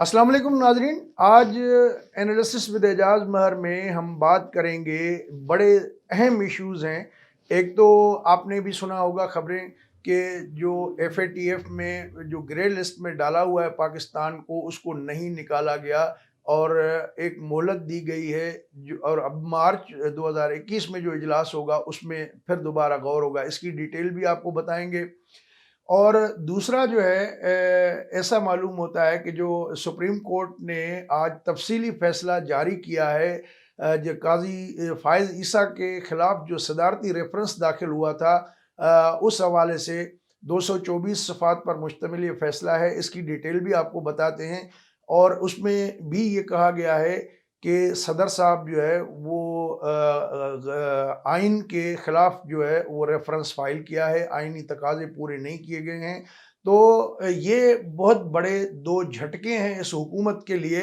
अस्सलाम वालेकुम नाजरीन। आज एनालिसिस विद एजाज महर में हम बात करेंगे, बड़े अहम इश्यूज़ हैं। एक तो आपने भी सुना होगा खबरें कि जो एफएटीएफ में जो ग्रे लिस्ट में डाला हुआ है पाकिस्तान को, उसको नहीं निकाला गया और एक मोहलत दी गई है और अब मार्च 2021 में जो इजलास होगा उसमें फिर दोबारा गौर होगा। इसकी डिटेल भी आपको बताएंगे। और दूसरा जो है, ऐसा मालूम होता है कि जो सुप्रीम कोर्ट ने आज तफसीली फैसला जारी किया है, जो काजी फायज ईसा के खिलाफ जो सदारती रेफरेंस दाखिल हुआ था, उस हवाले से 224 सफ़ात पर मुश्तमिल ये फैसला है। इसकी डिटेल भी आपको बताते हैं। और उसमें भी ये कहा गया है कि सदर साहब जो है वो आइन के ख़िलाफ़ जो है वो रेफरेंस फ़ाइल किया है, आइनी तकाज़े पूरे नहीं किए गए हैं। तो ये बहुत बड़े दो झटके हैं इस हुकूमत के लिए,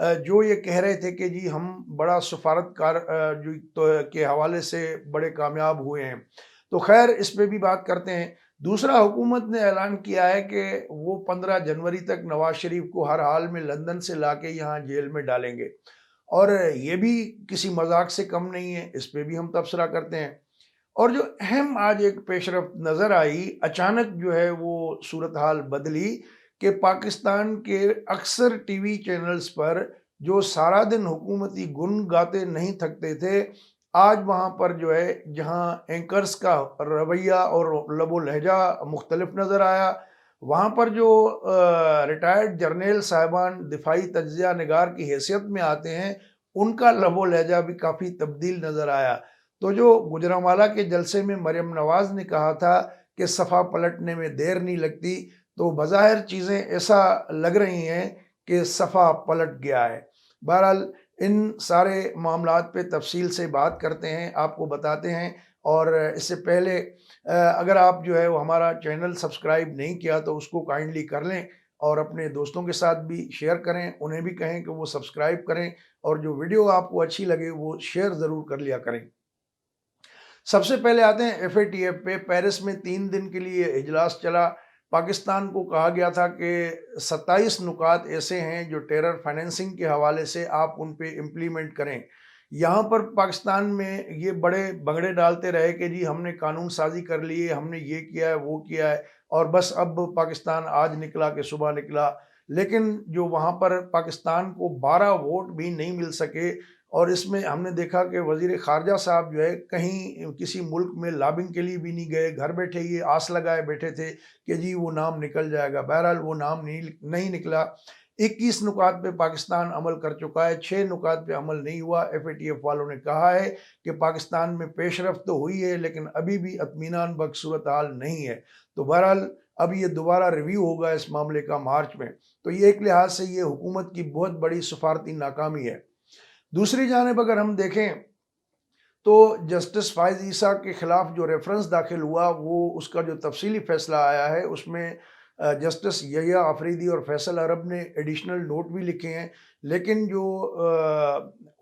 जो ये कह रहे थे कि जी हम बड़ा सफारतकार जो तो के हवाले से बड़े कामयाब हुए हैं। तो खैर इस पे भी बात करते हैं। दूसरा, हुकूमत ने ऐलान किया है कि वो 15 जनवरी तक नवाज शरीफ को हर हाल में लंदन से लाके यहाँ जेल में डालेंगे, और ये भी किसी मजाक से कम नहीं है। इस पे भी हम तबसरा करते हैं। और जो अहम आज एक पेशरफ नज़र आई, अचानक जो है वो सूरत हाल बदली कि पाकिस्तान के अक्सर टीवी चैनल्स पर जो सारा दिन हुकूमती गुन गाते नहीं थकते थे, आज वहाँ पर जो है जहाँ एंकर्स का रवैया और लबो लहजा मुख्तलिफ नज़र आया, वहाँ पर जो रिटायर्ड जर्नल साहिबान दिफाई तज्ज़िया निगार की हैसियत में आते हैं, उनका लबो लहजा भी काफ़ी तब्दील नज़र आया। तो जो गुजरांवाला के जलसे में मरियम नवाज ने कहा था कि सफ़ा पलटने में देर नहीं लगती, तो बज़ाहिर चीज़ें ऐसा लग रही हैं कि सफ़ा पलट गया है। बहरहाल इन सारे मामलात पे तफसील से बात करते हैं, आपको बताते हैं। और इससे पहले अगर आप जो है वो हमारा चैनल सब्सक्राइब नहीं किया तो उसको काइंडली कर लें और अपने दोस्तों के साथ भी शेयर करें, उन्हें भी कहें कि वो सब्सक्राइब करें, और जो वीडियो आपको अच्छी लगे वो शेयर ज़रूर कर लिया करें। सबसे पहले आते हैं एफएटीएफ पे। पेरिस में 3 दिन के लिए इजलास चला। पाकिस्तान को कहा गया था कि 27 नुकात ऐसे हैं जो टेरर फाइनेंसिंग के हवाले से आप उन पे इम्प्लीमेंट करें। यहाँ पर पाकिस्तान में ये बड़े बगड़े डालते रहे कि जी हमने कानून साजी कर ली है, हमने ये किया है, वो किया है, और बस अब पाकिस्तान आज निकला कि सुबह निकला। लेकिन जो वहाँ पर पाकिस्तान को 12 वोट भी नहीं मिल सके, और इसमें हमने देखा कि वज़ीर ख़ारजा साहब जो है कहीं किसी मुल्क में लॉबिंग के लिए भी नहीं गए, घर बैठे ये आस लगाए बैठे थे कि जी वो नाम निकल जाएगा। बहरहाल वो नाम नहीं निकला। 21 नुकात पे पाकिस्तान अमल कर चुका है, 6 नुकात पे अमल नहीं हुआ। एफएटीएफ वालों ने कहा है कि पाकिस्तान में पेशरफ्त तो हुई है, लेकिन अभी भी इत्मीनान बख्श सूरत हाल नहीं है। तो बहरहाल अब ये दोबारा रिव्यू होगा इस मामले का मार्च में। तो ये एक लिहाज से ये हुकूमत की बहुत बड़ी सफारती नाकामी है। दूसरी जानिब अगर हम देखें तो जस्टिस फायज ईसा के खिलाफ जो रेफरेंस दाखिल हुआ, वो उसका जो तफसीली फैसला आया है उसमें जस्टिस यहिया आफरीदी और फैसल अरब ने एडिशनल नोट भी लिखे हैं। लेकिन जो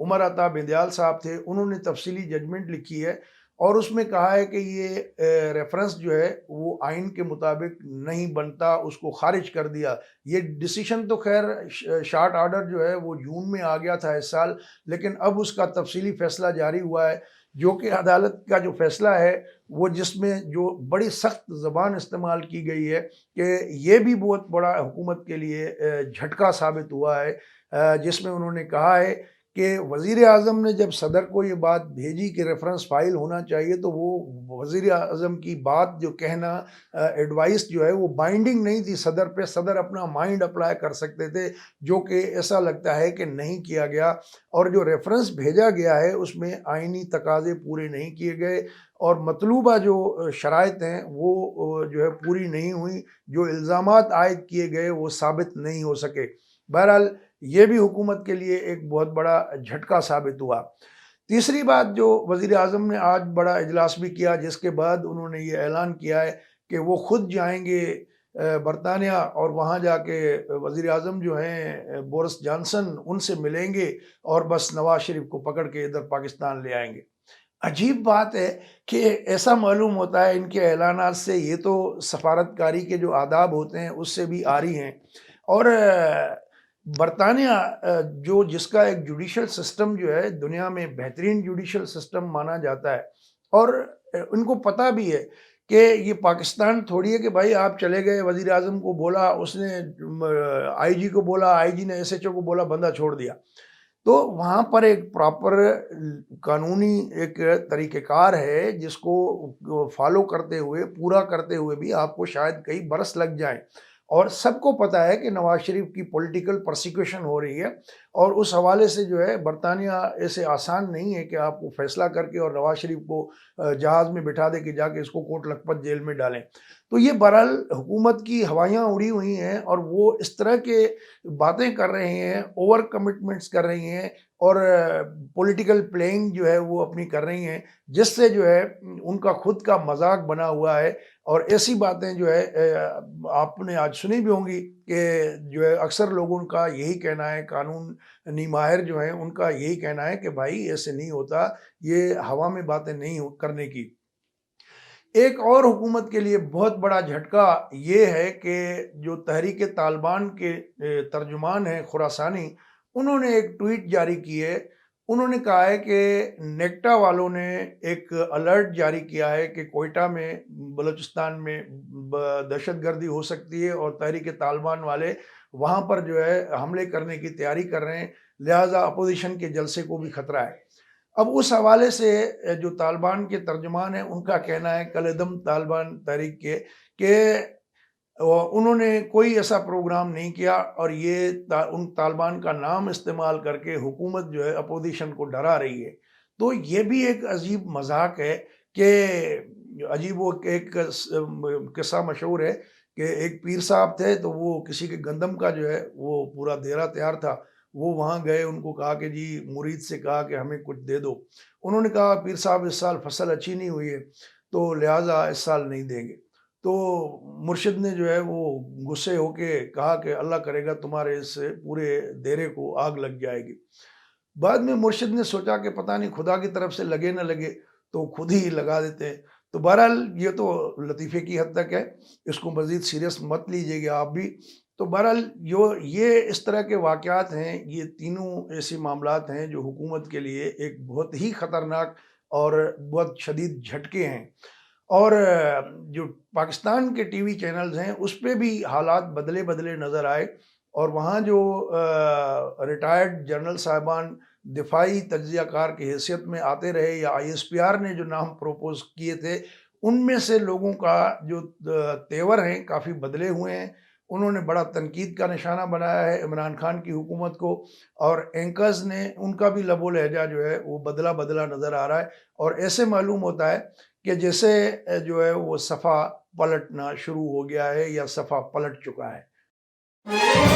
उमर अता बिंदयाल साहब थे, उन्होंने तफसीली जजमेंट लिखी है और उसमें कहा है कि ये रेफरेंस जो है वो आइन के मुताबिक नहीं बनता, उसको खारिज कर दिया। ये डिसीशन तो खैर शार्ट आर्डर जो है वो जून में आ गया था इस साल, लेकिन अब उसका तफसीली फैसला जारी हुआ है, जो कि अदालत का जो फैसला है वो, जिसमें जो बड़ी सख्त ज़बान इस्तेमाल की गई है कि ये भी बहुत बड़ा हुकूमत के लिए झटका साबित हुआ है, जिसमें उन्होंने कहा है कि वज़ीर आज़म ने जब सदर को ये बात भेजी कि रेफरेंस फ़ाइल होना चाहिए, तो वो वज़ीर आज़म की बात जो कहना, एडवाइस जो है वो बाइंडिंग नहीं थी सदर पे। सदर अपना माइंड अप्लाई कर सकते थे, जो कि ऐसा लगता है कि नहीं किया गया। और जो रेफरेंस भेजा गया है उसमें आइनी तकाज़े पूरे नहीं किए गए, और मतलूबा जो शराइत हैं वो जो है पूरी नहीं हुई। जो इल्ज़ामात आयद किए गए वो साबित नहीं हो सके। बहरहाल ये भी हुकूमत के लिए एक बहुत बड़ा झटका साबित हुआ। तीसरी बात, जो वज़ीर आज़म ने आज बड़ा इजलास भी किया, जिसके बाद उन्होंने ये ऐलान किया है कि वो खुद जाएंगे बरतानिया, और वहाँ जाके वज़ीर आज़म जो हैं बोरिस जॉनसन, उनसे मिलेंगे और बस नवाज शरीफ को पकड़ के इधर पाकिस्तान ले आएंगे। अजीब बात है कि ऐसा मालूम होता है इनके ऐलानात से ये तो सफारतकारी के जो आदाब होते हैं उससे भी आरी हैं। और برطانیہ جو جس کا ایک جوڈیشل سسٹم جو ہے دنیا میں بہترین جوڈیشل سسٹم مانا جاتا ہے، اور ان کو پتہ بھی ہے کہ یہ پاکستان تھوڑی ہے کہ بھائی آپ چلے گئے، وزیر اعظم کو بولا، اس نے آئی جی کو بولا، آئی جی نے ایس ایچ او کو بولا، بندہ چھوڑ دیا۔ تو وہاں پر ایک پراپر قانونی ایک طریقہ کار ہے جس کو فالو کرتے ہوئے، پورا کرتے ہوئے بھی آپ کو شاید کئی برس لگ جائیں، اور سب کو پتہ ہے کہ نواز شریف کی پولیٹیکل پرسیکیوشن ہو رہی ہے، اور اس حوالے سے جو ہے برطانیہ ایسے آسان نہیں ہے کہ آپ کو فیصلہ کر کے اور نواز شریف کو جہاز میں بٹھا دے کہ جا کے اس کو کوٹ لکھپت جیل میں ڈالیں۔ تو یہ بہرحال حکومت کی ہوائیاں اڑی ہوئی ہیں، اور وہ اس طرح کے باتیں کر رہے ہیں، اوور کمٹمنٹس کر رہی ہیں، اور پولیٹیکل پلینگ جو ہے وہ اپنی کر رہی ہیں، جس سے جو ہے ان کا خود کا مذاق بنا ہوا ہے۔ اور ایسی باتیں جو ہے آپ نے آج سنی بھی ہوں گی کہ جو ہے اکثر لوگوں کا یہی کہنا ہے، قانونی ماہر جو ہیں ان کا یہی کہنا ہے کہ بھائی ایسے نہیں ہوتا، یہ ہوا میں باتیں نہیں کرنے کی۔ ایک اور حکومت کے لیے بہت بڑا جھٹکا یہ ہے کہ جو تحریک طالبان کے ترجمان ہیں خراسانی، انہوں نے ایک ٹویٹ جاری کی ہے۔ انہوں نے کہا ہے کہ نیکٹا والوں نے ایک الرٹ جاری کیا ہے کہ کوئٹہ میں، بلوچستان میں دہشت گردی ہو سکتی ہے، اور تحریک طالبان والے وہاں پر جو ہے حملے کرنے کی تیاری کر رہے ہیں، لہٰذا اپوزیشن کے جلسے کو بھی خطرہ ہے۔ اب اس حوالے سے جو طالبان کے ترجمان ہیں ان کا کہنا ہے، کالعدم طالبان تحریک کے، کہ انہوں نے کوئی ایسا پروگرام نہیں کیا، اور یہ ان طالبان کا نام استعمال کر کے حکومت جو ہے اپوزیشن کو ڈرا رہی ہے۔ تو یہ بھی ایک عجیب مذاق ہے کہ عجیب، وہ ایک قصہ مشہور ہے کہ ایک پیر صاحب تھے، تو وہ کسی کے گندم کا جو ہے وہ پورا دیرہ تیار تھا، وہ وہاں گئے، ان کو کہا کہ جی، مرید سے کہا کہ ہمیں کچھ دے دو۔ انہوں نے کہا پیر صاحب اس سال فصل اچھی نہیں ہوئی ہے، تو لہٰذا اس سال نہیں دیں گے۔ تو مرشد نے جو ہے وہ غصے ہو کے کہا کہ اللہ کرے گا تمہارے اس پورے دیرے کو آگ لگ جائے گی۔ بعد میں مرشد نے سوچا کہ پتہ نہیں خدا کی طرف سے لگے نہ لگے، تو خود ہی لگا دیتے ہیں۔ تو بہرحال یہ تو لطیفے کی حد تک ہے، اس کو مزید سیریس مت لیجئے گا آپ بھی۔ تو بہرحال یہ اس طرح کے واقعات ہیں، یہ تینوں ایسے معاملات ہیں جو حکومت کے لیے ایک بہت ہی خطرناک اور بہت شدید جھٹکے ہیں۔ اور جو پاکستان کے ٹی وی چینلز ہیں اس پہ بھی حالات بدلے بدلے نظر آئے، اور وہاں جو ریٹائرڈ جنرل صاحبان دفاعی تجزیہ کار کی حیثیت میں آتے رہے، یا آئی ایس پی آر نے جو نام پروپوز کیے تھے، ان میں سے لوگوں کا جو تیور ہیں کافی بدلے ہوئے ہیں۔ انہوں نے بڑا تنقید کا نشانہ بنایا ہے عمران خان کی حکومت کو، اور اینکرز نے ان کا بھی لب و لہجہ جو ہے وہ بدلا بدلا نظر آ رہا ہے، اور ایسے معلوم ہوتا ہے کہ جیسے جو ہے وہ صفحہ پلٹنا شروع ہو گیا ہے، یا صفحہ پلٹ چکا ہے۔